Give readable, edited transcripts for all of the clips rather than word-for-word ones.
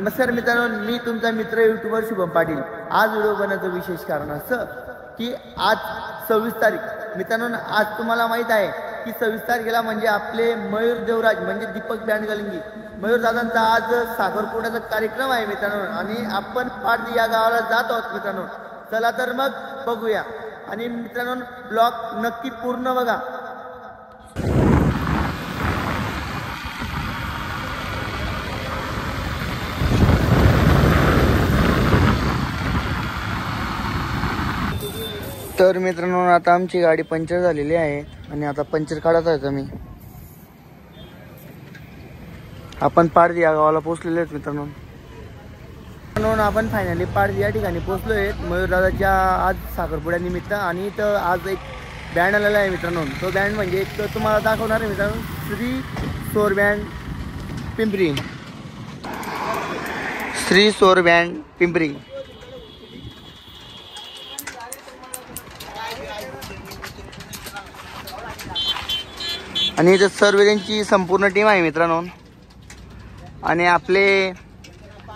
नमस्कार मित्रांनो, मी तुमचा मित्र यूट्यूबर शुभम पाटील। आज व्हिडिओ बनवण्याचं विशेष कारण असं की आज 26 तारीख मित्रांनो, आज तुम्हाला माहित आहे की 26 तारखेला म्हणजे आपले मयूर देवराज म्हणजे दीपक बँडगलिंगी मयूर दादांचा आज साखरपुड्याचा कार्यक्रम आहे मित्रांनो, आणि आपण पारधी या गावाला जात आहोत मित्रांनो। चला तर मग बघूया, आणि मित्रांनो ब्लॉग नक्की पूर्ण बघा। तर मित्रांनो आता आमची गाडी पंक्चर झालेली आहे आणि आता पंक्चर काढत आहे मी। आपण पारधी या गावाला पोहोचलेले आहेत मित्रांनो। आपण फायनली पारधी या ठिकाणी पोहोचलो आहेत मयूर दादाच्या आज साखरपुड्या निमित्त। आणि इथं आज एक बँड आलेला आहे मित्रांनो। तो बँड म्हणजे एक तुम्हाला दाखवणार आहे मित्रांनो, श्री सौर बँड पिंपरी, श्री सौर बँड पिंपरी। आणि इथं सर्व त्यांची संपूर्ण टीम आहे मित्रांनो। आणि आपले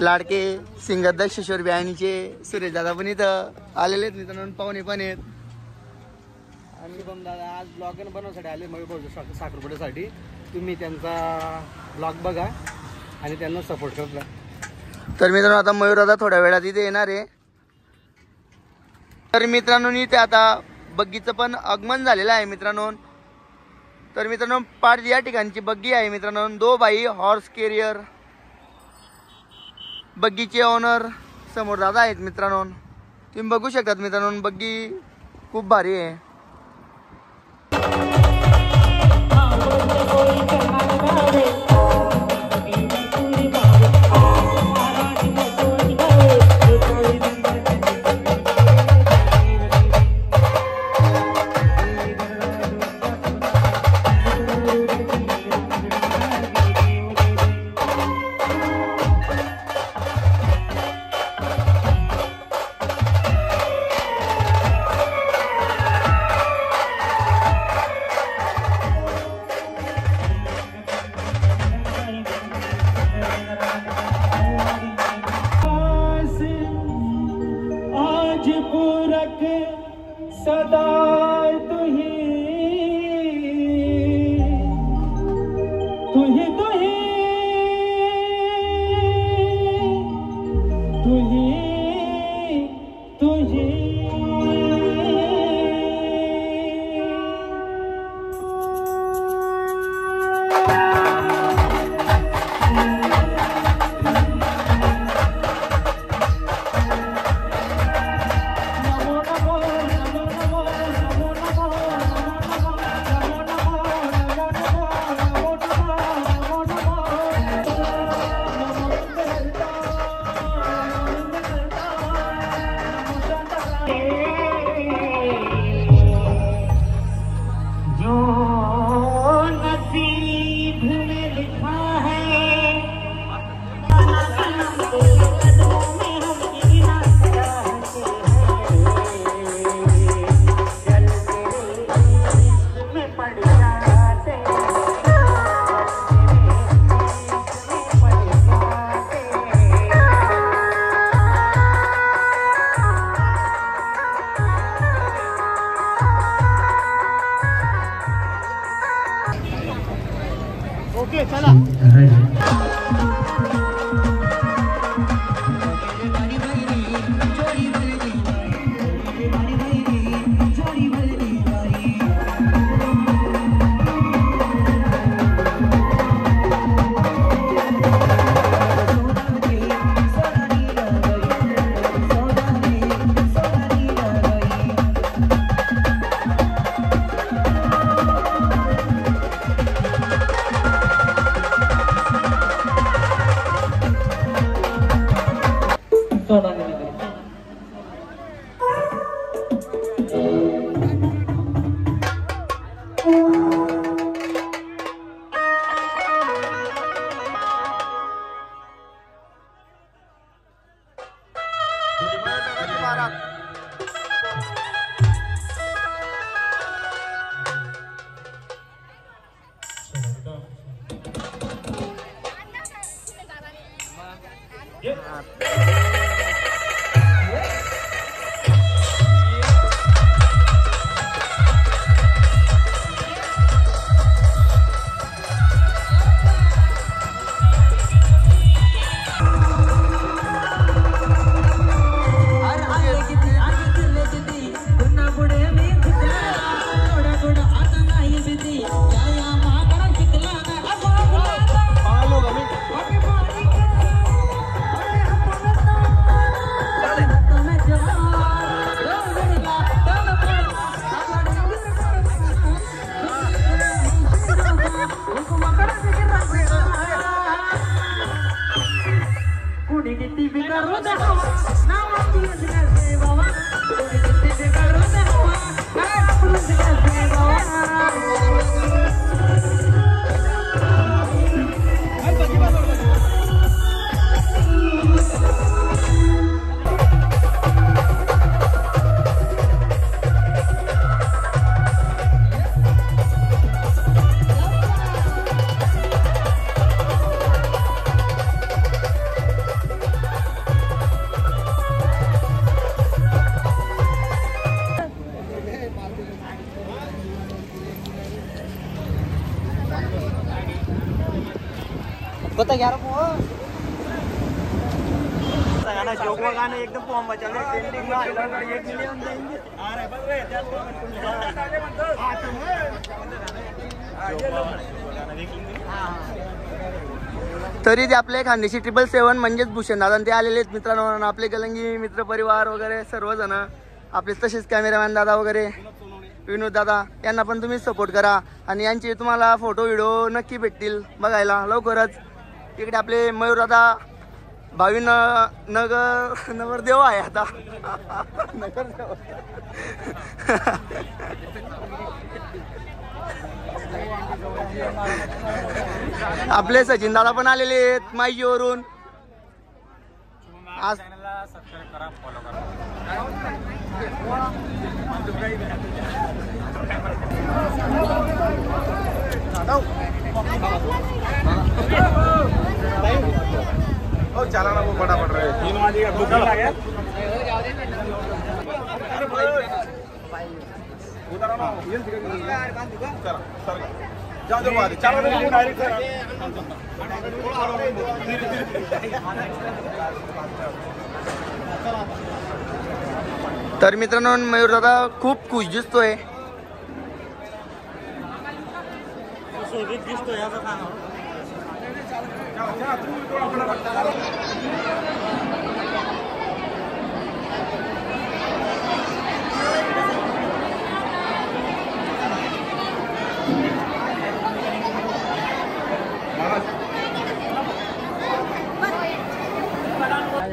लाडके सिंगर दक्षेश्वर बँडचे सुरेश दादा पण इथं आलेले आहेत मित्रांनो, पाहुणे पण आहेत। आणि शुभम दादा आज ब्लॉग बनवण्यासाठी आले मयूर साखरपुड्यासाठी। तुम्ही त्यांचा ब्लॉग बघा आणि त्यांना सपोर्ट करत राहा। तर मित्रांनो आता मयूर दादा थोड्या वेळात इथे येणार आहे। तर मित्रांनो इथे आता बग्गीचं पण आगमन झालेलं आहे मित्रांनो। तर मित्रांनो पारधी या ठिकाणची बग्गी आहे मित्रांनो। 2 बाई हॉर्स कॅरियर बग्गीचे ओनर समोर दादा आहेत मित्रांनो। तुम्ही बघू शकतात मित्रांनो, बग्गी खूप भारी आहे। सदा तुही तुही तुही तुही तुही ओके चला। बता 11 गाना शोक गाना एकदम फॉर्म बचा ट्रेंडिंग में 1 मिलियन देंगे। अरे बस रे त्याच तरी ते आपले खानदेशी 777 म्हणजेच भूषण दादा ते आलेले आहेत मित्रांनो, आपले गलंगी मित्र परिवार वगैरे सर्वजण आपले, तसेच कॅमेरामॅन दादा वगैरे विनोद दादा यांना पण तुम्ही सपोर्ट करा आणि यांचे तुम्हाला फोटो व्हिडिओ नक्की भेटतील बघायला लवकरच। इकडे आपले मयूर दादा भावी नगरदेव आहे आता नगरदेव आपले सचिन दादा पण आलेले आहेत माहितीवरून आज। चला ना वो बड़ा पड़ रहा है 3 वाली का दुकान आ गया उधर ना ये चला सर जाओ जाओ बाहर चला ना डायरेक्ट तर मित्रांनो मयूर दादा खूप खुश दिसतोय।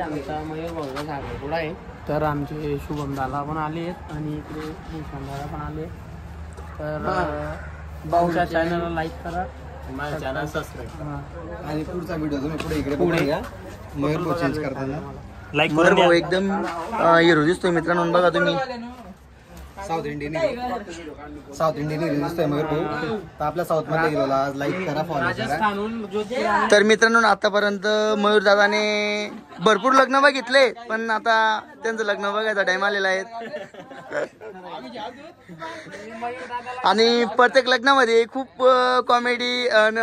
आमचा मयूर भाऊचा साखरपुडा आहे, तर आमचे शुभम दादा पण आले आहेत आणि इकडे भूषण दादा पण आले। तर भाऊच्या चॅनलला लाईक करा, माझ्या चॅनल सबस्क्राईब आणि पुढचा व्हिडिओ तुम्ही पुढे इकडे बघून घ्या। मयूर भाऊ चेंज करताना लाईक मयूर भाऊ एकदम हिरो दिसतोय मित्रांनो, बघा तुम्ही साऊथ इंडियन हिरो दिसतोय मयूर भाऊ। तर आपल्या साऊथ मध्ये गेलो आज, लाईक करा फॉलो करा। तर मित्रांनो आतापर्यंत मयूर दादाने भरपूर लग्न बघितले, पण आता त्यांचं लग्न बघायचा टाइम आलेला आहे आणि प्रत्येक लग्नामध्ये खूप कॉमेडी आणि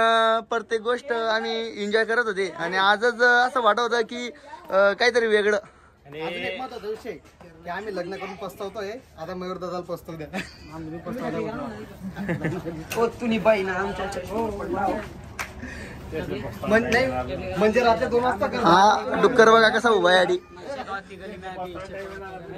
प्रत्येक गोष्ट आम्ही एन्जॉय करत होते आणि आजच असं वाटत होतं की काहीतरी वेगळं। अजून एक महत्वाचा विषय की आम्ही लग्न करून पस्तावतोय, आता मयूर दादाला पस्ताव द्या। म्हणजे रात्री 2 वाजता हा डुक्कर बघा कसा उभा आहे आधी।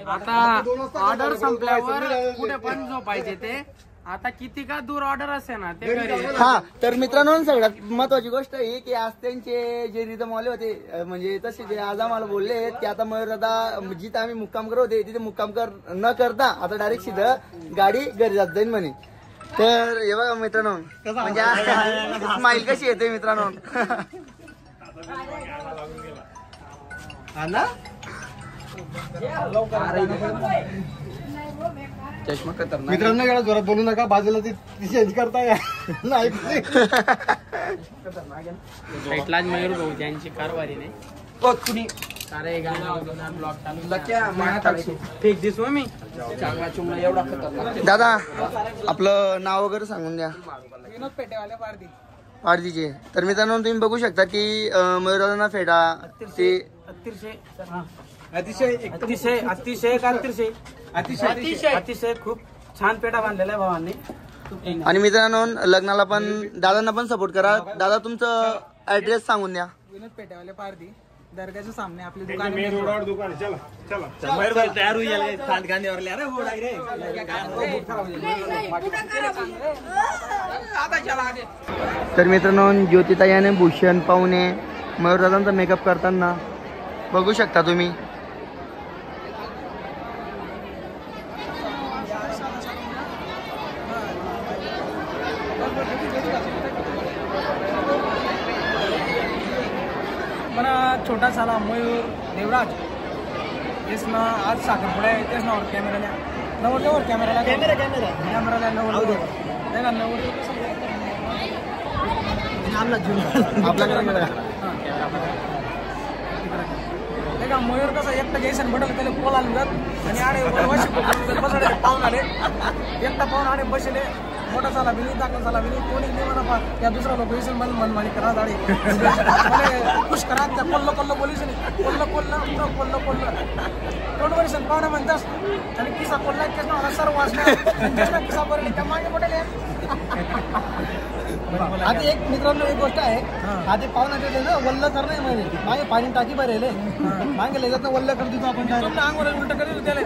आता ऑर्डर संपल्यावर कुठे पण झोपायचे ते, आता किती का दूर ऑर्डर असे ना ते घरी। हा तर मित्रांनो सगळ्यात महत्वाची गोष्ट ही की आज त्यांचे जे रिदमवाले होते म्हणजे तसे ते आज आम्हाला बोलले की आता मयूर दादा जिथे आम्ही मुक्काम करत होते तिथे मुक्काम न करता आता डायरेक्ट सीधं गाडी घरी जात जाईल म्हणे। तर हे बघा मित्रांनो म्हणजे स्माइल कशी येते मित्रांनो मित्रांनो एवढा जोरात बोलू नका, बाजूला ती चेंज करताय नाही साईटलाच मयूर भाऊ त्यांची कारवारी नाही कुणी अरे गाणं ब्लॉग चालू फेक दिसू मी चांगला चुंगला एवढा खतरनाक। दादा आपलं नाव वगैरे सांगून द्या। विनोद पेटेवाले पारदी पारदीचे। तर मित्रांनो तुम्ही बघू शकता की मयूर दादांना फेडा ते अतिशय खूप छान पेटा बांधलेला आहे भावांनी। आणि मित्रांनो लग्नाला पण दादांना पण सपोर्ट करा। दादा तुमचं ऍड्रेस सांगून द्या। विनोद पेटेवाले पारदी दर्ग्याच्या सामने आपली दुकान मेन रोड दुकान है, चला चला मयूर भाई तयार हुई है साथ गाने और ले अरे वो डायरे आता चला आगे। तर मित्रांनो ज्योतिताई आणि भूषण पाहुणे मयूर दादांचा मेकअप करताना बघू शकता तुम्ही। मला छोटा साला मयूर देवराज त्यसनं आज साखरपुडा आहे, तेच नावर कॅमेराला नवर कॅमेराला नवर का मयूर कसं एकटा जैसन बटल त्याला पोलाला जात आणि आडे बसले पाहून आले एकटा पाहून आडे बसले मोठा झाला बिनी दाखल झाला बिनी कोणी नाही म्हणा या दुसरा लोकेशन मन मनमानी करा दाडी म्हणजे खुश करा त्या कोल्लो कोल्लो बोलीस नाही कोल्लो कोल्लो पुरं कोल्लो कोल्लो दोन वर्ष पाहुणा म्हणतास आणि किसा कोल्ला केस ना सर्व वाचला किसा बरं त्या मागे मोठे आता एक मित्रांनो एक गोष्ट आहे आता पाहुणा ना वल्ल कर नाही माहिती मागे पाणी टाकी भरेले मागे ले जात वल्ल कर देतो आपण अंगवर उलट करेल त्याला